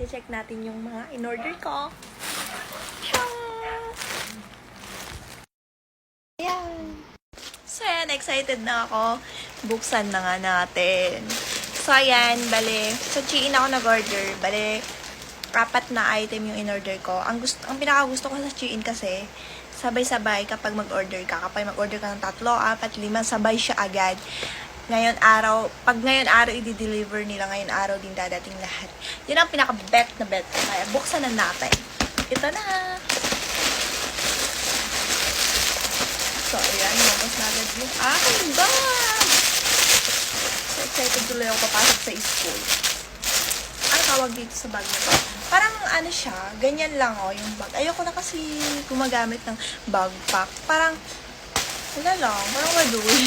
check natin yung mga in-order ko. Ayan. So, ayan, excited na ako. Buksan na nga natin. So, ayan, bale, sa Shein ako nag-order. Bale, 4 na item yung in-order ko. Ang pinaka-gusto ko sa Shein kasi, sabay-sabay kapag mag-order ka. Kapag mag-order ka ng 3, 4, 5, sabay siya agad. Pag ngayon araw i-deliver nila, ngayon araw din dadating lahat. Yun ang pinaka-bet na bet. Kaya buksan na natin. Ito na. So, ayan. Lumabas na agad yung aking bag. So, excited tuloy ako papasok sa school. Ang tawag dito sa bag na to? Parang ano siya, ganyan lang yung bag. Ayoko na kasi gumagamit ng bag pack. Parang, wala lang. Parang maduwi.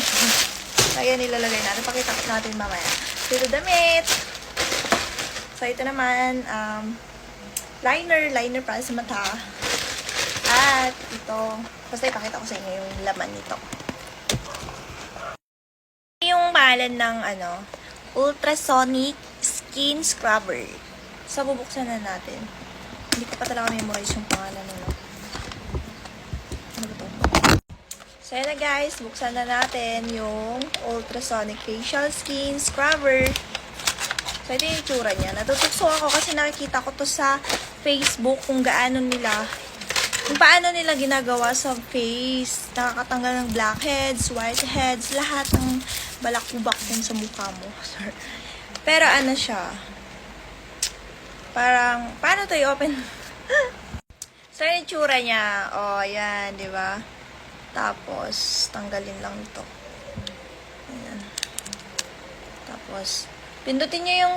Kaya nilalagay natin. Pakita natin mamaya. So, ito damit. So, ito naman, liner para sa mata. At ito, basta ipakita ko sa inyo yung laman nito. Yung pangalan ng, Ultrasonic Skin Scrubber. So, bubuksan na natin. Hindi ko pa talaga memorize yung pangalan nila. Ano ba ito? So, yan na guys, buksan na natin yung Ultrasonic Facial Skin Scrubber. So, ito yung itsura niya. Natutokso ako kasi nakikita ko to sa Facebook kung paano nila ginagawa sa face. Nakakatanggal ng blackheads, whiteheads, lahat ng balakubak din sa mukha mo. Pero ano siya, parang, paano to i-open? So, yung itsura niya, yan, di ba? Tapos, tanggalin lang ito. Ayan. Tapos, pindutin nyo yung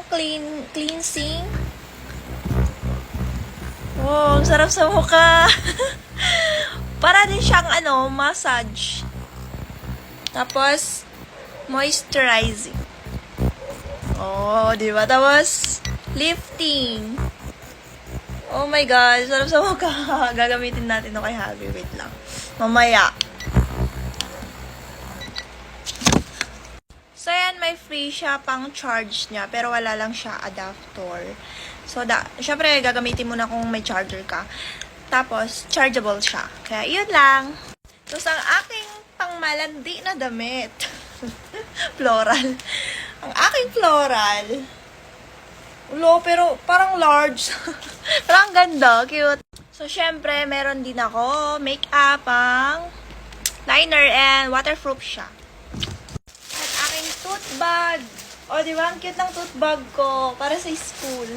cleansing. Wow, sarap sa mukha. Para din siyang, massage. Tapos, moisturizing. Di ba? Tapos, lifting. Oh my God, sarap sa mukha. Gagamitin natin ito kay Habi. Wait lang. Mamaya. So, yan, may free siya pang charge niya, pero wala lang siya adapter. So, syempre, gagamitin mo na kung may charger ka. Tapos, chargeable siya. Kaya, yun lang. Tapos, ang aking pangmalandi na damit. Floral. Ang aking floral. Ulo, pero parang large. Parang ganda, cute. So, syempre, meron din ako makeup pang liner and waterproof siya. At aking tote bag. Di ba? Ang cute ng tote bag ko para sa school.